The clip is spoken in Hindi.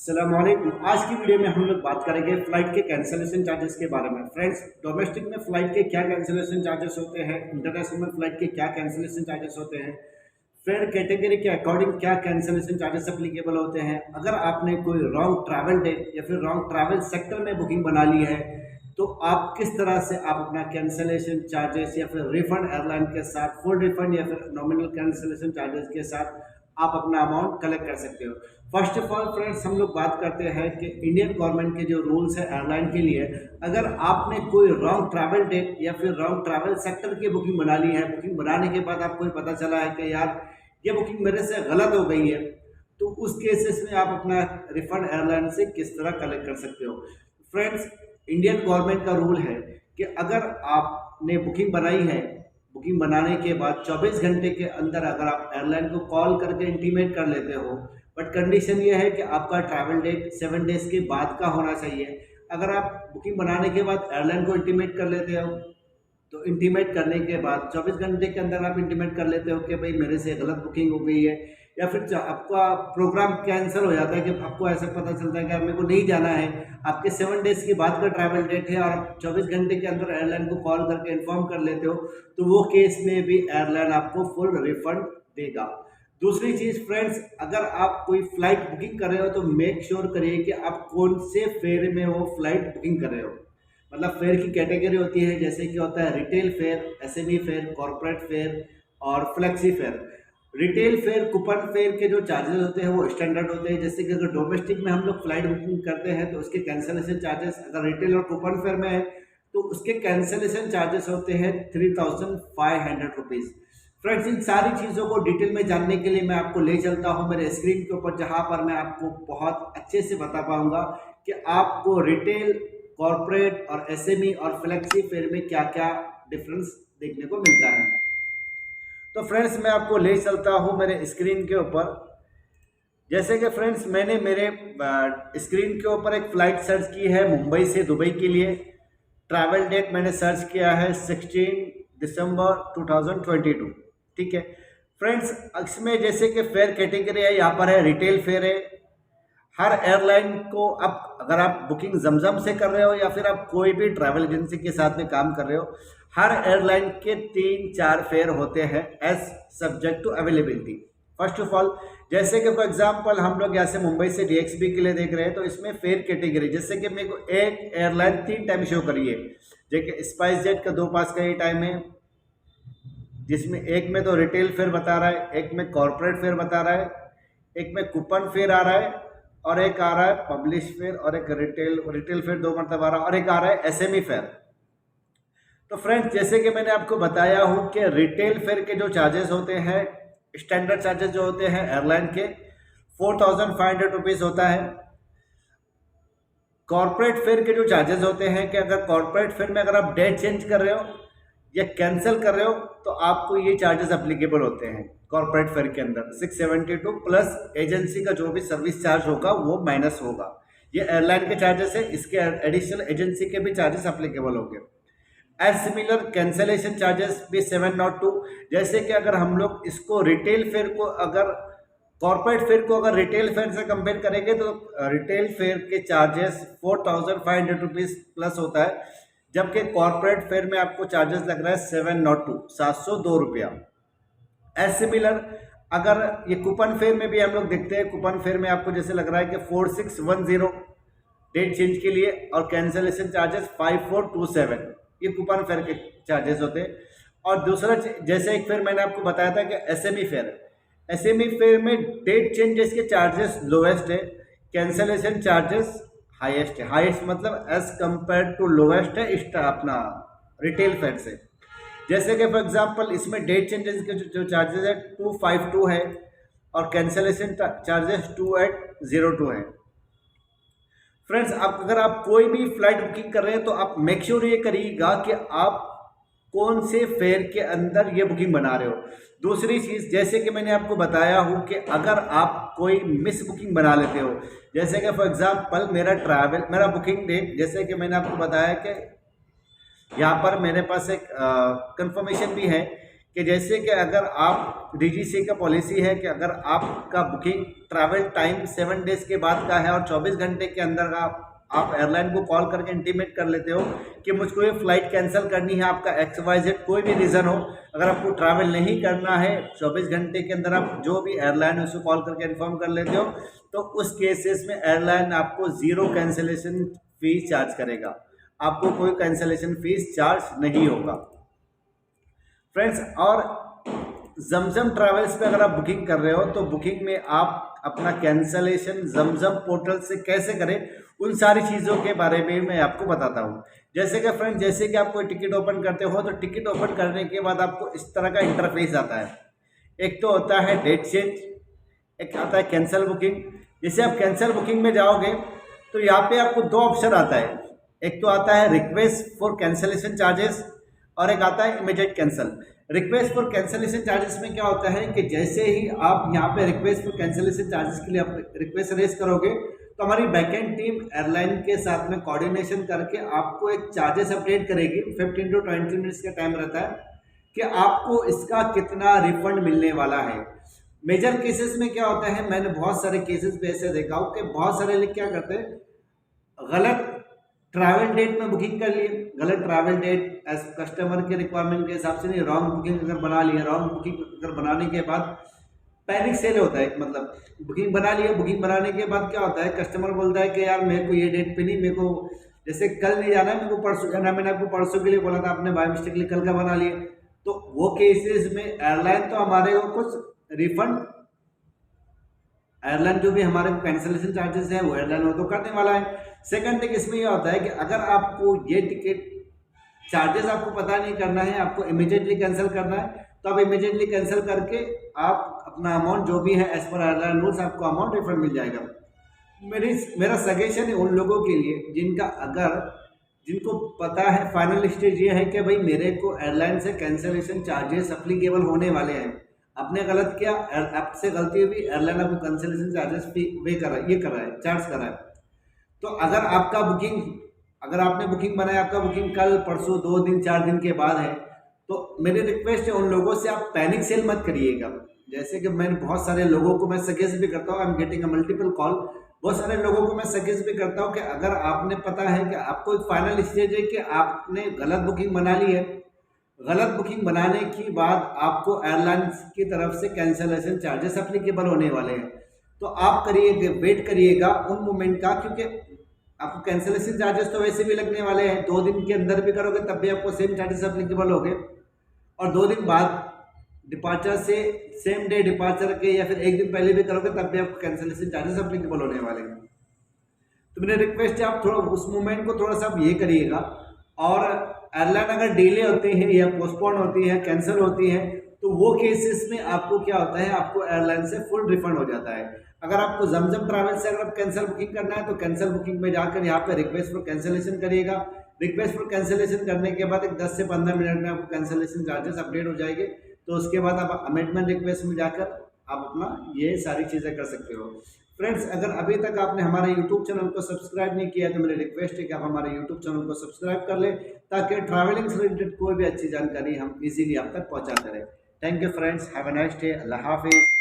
अस्सलामुअलैकुम। आज की वीडियो में हम लोग बात करेंगे फ्लाइट के कैंसिलेशन चार्जेस के बारे में। फ्रेंड्स, डोमेस्टिक में फ्लाइट के क्या कैंसिलेशन चार्जेस होते हैं, इंटरनेशनल में फ्लाइट के क्या कैंसिलेशन चार्जेस होते हैं, फिर कैटेगरी के अकॉर्डिंग क्या कैंसिलेशन चार्जेस अप्लीकेबल होते हैं। अगर आपने कोई रॉन्ग ट्रैवल डेट या फिर रॉन्ग ट्रैवल सेक्टर में बुकिंग बना ली है तो आप किस तरह से आप अपना कैंसिलेशन चार्जेस या फिर रिफंड एयरलाइन के साथ फुल रिफंड या फिर नॉमिनल कैंसिलेशन चार्जेस के साथ आप अपना अमाउंट कलेक्ट कर सकते हो। फर्स्ट ऑफ ऑल फ्रेंड्स, हम लोग बात करते हैं कि इंडियन गवर्नमेंट के जो रूल्स है एयरलाइन के लिए, अगर आपने कोई रॉन्ग ट्रैवल डेट या फिर रॉन्ग ट्रैवल सेक्टर की बुकिंग बना ली है, बुकिंग बनाने के बाद आपको पता चला है कि यार ये बुकिंग मेरे से गलत हो गई है, तो उस केसेस में आप अपना रिफंड एयरलाइन से किस तरह कलेक्ट कर सकते हो। फ्रेंड्स, इंडियन गवर्नमेंट का रूल है कि अगर आपने बुकिंग बनाई है, बुकिंग बनाने के बाद 24 घंटे के अंदर अगर आप एयरलाइन को कॉल करके इंटीमेट कर लेते हो, बट कंडीशन ये है कि आपका ट्रैवल डेट 7 डेज के बाद का होना चाहिए। अगर आप बुकिंग बनाने के बाद एयरलाइन को इंटीमेट कर लेते हो तो इंटीमेट करने के बाद 24 घंटे के अंदर आप इंटीमेट कर लेते हो कि भाई मेरे से गलत बुकिंग हो गई है, या फिर आपका प्रोग्राम कैंसिल हो जाता है कि आपको ऐसा पता चलता है कि मेरे को नहीं जाना है, आपके 7 डेज के बाद का ट्रैवल डेट है और आप 24 घंटे के अंदर एयरलाइन को कॉल करके इन्फॉर्म कर लेते हो, तो वो केस में भी एयरलाइन आपको फुल रिफंड देगा। दूसरी चीज़ फ्रेंड्स, अगर आप कोई फ्लाइट बुकिंग कर रहे हो तो मेक श्योर करिए कि आप कौन से फेयर में वो फ्लाइट बुकिंग कर रहे हो। मतलब फेयर की कैटेगरी होती है, जैसे कि होता है retail fare, SME fare, corporate fare और flexi fare. Retail fare, coupon fare के जो चार्जेस होते हैं वो स्टैंडर्ड होते हैं। जैसे कि अगर डोमेस्टिक में हम लोग फ्लाइट बुकिंग करते हैं तो उसके कैंसिलेशन चार्जेस अगर रिटेल और कूपन फेयर में है तो उसके कैंसिलेशन चार्जेस होते हैं 3500 रुपीज़। फ्रेंड्स, इन सारी चीज़ों को डिटेल में जानने के लिए मैं आपको ले चलता हूँ मेरे स्क्रीन के ऊपर, जहाँ पर मैं आपको बहुत अच्छे से बता पाऊंगा कि आपको रिटेल, कॉर्पोरेट और एसएमई और फ्लेक्सी फेयर में क्या क्या डिफरेंस देखने को मिलता है। तो फ्रेंड्स, मैं आपको ले चलता हूँ मेरे स्क्रीन के ऊपर। जैसे कि फ्रेंड्स, मैंने मेरे स्क्रीन के ऊपर एक फ़्लाइट सर्च की है मुंबई से दुबई के लिए। ट्रैवल डेट मैंने सर्च किया है 16 दिसंबर 2022। ठीक है फ्रेंड्स, इसमें जैसे कि फेयर कैटेगरी है, यहाँ पर है रिटेल फेयर है। हर एयरलाइन को अब अगर आप बुकिंग जमजम से कर रहे हो या फिर आप कोई भी ट्रैवल एजेंसी के साथ में काम कर रहे हो, हर एयरलाइन के 3-4 फेयर होते हैं as subject to availability. First of all, जैसे कि फॉर एग्जांपल हम लोग यहाँ से मुंबई से डीएक्सबी के लिए देख रहे हैं तो इसमें फेयर कैटेगरी, जैसे कि मेरे को एक एयरलाइन 3 टाइम शो करी है। जैसे स्पाइस जेट का 2 पास का ये टाइम है, जिसमें एक में तो रिटेल फेयर बता रहा है, एक में कॉर्पोरेट फेयर बता रहा है, एक में कूपन फेयर आ रहा है और एक आ रहा है पब्लिश फेयर, और एक रिटेल फेयर 2 मरतबा आ रहा है, और एक आ रहा है एसएमई फेयर। तो फ्रेंड्स, जैसे कि मैंने आपको बताया हूं कि रिटेल फेयर के जो चार्जेस होते हैं, स्टैंडर्ड चार्जेस जो होते हैं एयरलाइन के 4500 रुपीज़ होता है। कॉर्पोरेट फेयर के जो चार्जेस होते हैं कि अगर कॉर्पोरेट फेयर में अगर आप डेट चेंज कर रहे हो या कैंसिल कर रहे हो तो आपको ये चार्जेस अप्लीकेबल होते हैं। कॉर्पोरेट फेयर के अंदर 672 प्लस एजेंसी का जो भी सर्विस चार्ज होगा वो माइनस होगा। ये एयरलाइन के चार्जेस है, इसके एडिशनल एजेंसी के भी चार्जेस अप्लीकेबल होंगे। एज सिमिलर कैंसिलेशन चार्जेस भी 702। जैसे कि अगर हम लोग इसको रिटेल फेयर को अगर कॉर्पोरेट फेयर को अगर रिटेल फेयर से कंपेयर करेंगे तो रिटेल फेयर के चार्जेस 4500 रुपीज़ प्लस होता है, जबकि कॉर्पोरेट फेयर में आपको चार्जेस लग रहा है 702 रुपया। एज सिमिलर अगर ये कूपन फेयर में भी हम लोग देखते हैं, कूपन फेयर में आपको जैसे लग रहा है कि 4610 डेट चेंज के लिए और कैंसिलेशन चार्जेस 5427, ये कूपन फेयर के चार्जेस होते हैं। और दूसरा जैसे एक फेयर मैंने आपको बताया था कि एसएमई फेयर, एसएमई फेयर में डेट चेंजेस के चार्जेस लोएस्ट है, कैंसिलेशन चार्जेस हाईएस्ट है। हाईएस्ट मतलब एज कंपेयर टू लोएस्ट है अपना रिटेल फेयर से। जैसे कि फॉर एग्जांपल इसमें डेट चेंजेस के जो चार्जेस है 252 है और कैंसिलेशन चार्जेस 2802 है। फ्रेंड्स, अगर आप कोई भी फ्लाइट बुकिंग कर रहे हैं तो आप मेक श्योर ये करिएगा कि आप कौन से फेयर के अंदर ये बुकिंग बना रहे हो। दूसरी चीज़, जैसे कि मैंने आपको बताया हूँ कि अगर आप कोई मिस बुकिंग बना लेते हो, जैसे कि फॉर एग्जांपल मेरा बुकिंग डेट, जैसे कि मैंने आपको बताया कि यहाँ पर मेरे पास एक कंफर्मेशन भी है कि जैसे कि अगर आप डीजीसी का पॉलिसी है कि अगर आपका बुकिंग ट्रैवल टाइम 7 डेज के बाद का है और 24 घंटे के अंदर का आप एयरलाइन को कॉल करके इंटीमेट कर लेते हो कि मुझको ये फ्लाइट कैंसिल करनी है, आपका XYZ कोई भी रीज़न हो, अगर आपको ट्रैवल नहीं करना है 24 घंटे के अंदर आप जो भी एयरलाइन है उसको कॉल करके इन्फॉर्म कर लेते हो, तो उस केसेस में एयरलाइन आपको 0 कैंसिलेशन फीस चार्ज करेगा, आपको कोई कैंसिलेशन फीस चार्ज नहीं होगा फ्रेंड्स। और जमजम ट्रैवल्स पे अगर आप बुकिंग कर रहे हो तो बुकिंग में आप अपना कैंसलेशन जमजम पोर्टल से कैसे करें, उन सारी चीज़ों के बारे में मैं आपको बताता हूँ। जैसे कि फ्रेंड्स, जैसे कि आप कोई टिकट ओपन करते हो तो टिकट ओपन करने के बाद आपको इस तरह का इंटरफेस आता है। एक तो होता है डेट चेंज, एक आता है कैंसिल बुकिंग। जैसे आप कैंसिल बुकिंग में जाओगे तो यहाँ पे आपको 2 ऑप्शन आता है, एक तो आता है रिक्वेस्ट फॉर कैंसिलेशन चार्जेस और एक आता है immediate cancel. Request for cancellation charges में क्या होता है कि जैसे ही आप यहाँ पे रिक्वेस्ट फॉर कैंसिलेशन चार्जेस के लिए आप रिक्वेस्ट रेज करोगे तो हमारी बैकएंड टीम एयरलाइन के साथ में कोऑर्डिनेशन करके आपको एक चार्जेस अपडेट करेगी। 15 to 20 मिनट्स का टाइम रहता है कि आपको इसका कितना रिफंड मिलने वाला है। मेजर केसेस में क्या होता है, मैंने बहुत सारे केसेस पे ऐसे देखा हूँ कि बहुत सारे लोग क्या करते हैं, गलत ट्रैवल डेट में बुकिंग कर लिए, गलत ट्रैवल डेट एज कस्टमर के रिक्वायरमेंट के हिसाब से नहीं, रॉन्ग बुकिंग अगर बना लिया, रॉन्ग बुकिंग अगर बनाने के बाद पैनिक सेल होता है। मतलब बुकिंग बना लिया, बुकिंग बनाने के बाद क्या होता है, कस्टमर बोलता है कि यार मेरे को ये डेट पे नहीं, मेरे को जैसे कल नहीं जाना है, मेरे को परसों जाना है, मैंने आपको परसों के लिए बोला था, आपने बाय मिस्टेकली कल का बना लिया। तो वो केसेस में एयरलाइन तो हमारे को कुछ रिफंड, एयरलाइन जो भी हमारे कैंसिलेशन चार्जेस है वो एयरलाइन वो तो करने वाला है। सेकंड थिंग इसमें ये होता है कि अगर आपको ये टिकट चार्जेस आपको पता नहीं करना है, आपको इमीडिएटली कैंसिल करना है, तो आप इमीडिएटली कैंसिल करके आप अपना अमाउंट जो भी है एज पर एयरलाइन रूल्स आपको अमाउंट रिफंड मिल जाएगा। मेरा सजेशन है उन लोगों के लिए जिनको पता है, फाइनल स्टेज ये है कि भाई मेरे को एयरलाइन से कैंसिलेशन चार्जेस अप्लीकेबल होने वाले हैं, आपने गलत किया, आपसे गलती हुई, एयरलाइन आपको कैंसिलेशन चार्जेस पे कर रहा है, चार्ज कर रहा है। तो अगर आपने बुकिंग बनाया, आपका बुकिंग कल परसों 2 दिन 4 दिन के बाद है, तो मेरी रिक्वेस्ट है उन लोगों से आप पैनिक सेल मत करिएगा। जैसे कि मैंने बहुत सारे लोगों को मैं सजेस्ट भी करता हूँ, I am getting a multiple call, बहुत सारे लोगों को मैं सजेस्ट भी करता हूँ कि अगर आपने पता है कि आपको एक फाइनल स्टेज है कि आपने गलत बुकिंग बना ली है, गलत बुकिंग बनाने की बाद आपको एयरलाइंस की तरफ से कैंसिलेशन चार्जेस अप्लीकेबल होने वाले हैं, तो आप वेट करिएगा उन मोमेंट का, क्योंकि आपको कैंसिलेशन चार्जेस तो वैसे भी लगने वाले हैं, 2 दिन के अंदर भी करोगे तब भी आपको सेम चार्जेस अप्लीकेबल होंगे, और 2 दिन बाद डिपार्चर से सेम डे डिपार्चर के या फिर 1 दिन पहले भी करोगे तब भी आपको कैंसिलेशन चार्जेस अप्लीकेबल होने वाले हैं। तो मेरी रिक्वेस्ट है आप थोड़ा उस मोमेंट को थोड़ा सा आप ये करिएगा। और एयरलाइन अगर डिले होती है या पोस्टपोन होती है, कैंसिल होती है, तो वो केसेस में आपको क्या होता है, आपको एयरलाइन से फुल रिफंड हो जाता है। अगर आपको जमजम ट्रैवल से अगर आप कैंसिल बुकिंग करना है तो कैंसिल बुकिंग में जाकर यहाँ पे रिक्वेस्ट फॉर कैंसिलेशन करिएगा। रिक्वेस्ट फॉर कैंसिलेशन करने के बाद एक 10 से 15 मिनट में आपको कैंसिलेशन चार्जेस अपडेट हो जाएंगे, तो उसके बाद आप अमेंडमेंट रिक्वेस्ट में जाकर आप अपना ये सारी चीज़ें कर सकते हो। फ्रेंड्स, अगर अभी तक आपने हमारे यूट्यूब चैनल को सब्सक्राइब नहीं किया है तो मेरी रिक्वेस्ट है कि आप हमारे यूट्यूब चैनल को सब्सक्राइब कर लें, ताकि ट्रैवलिंग से रिलेटेड कोई भी अच्छी जानकारी हम इजीली आप तक पहुंचाते रहें। Thank you friends, have a nice day, अल्लाह हाफिज़।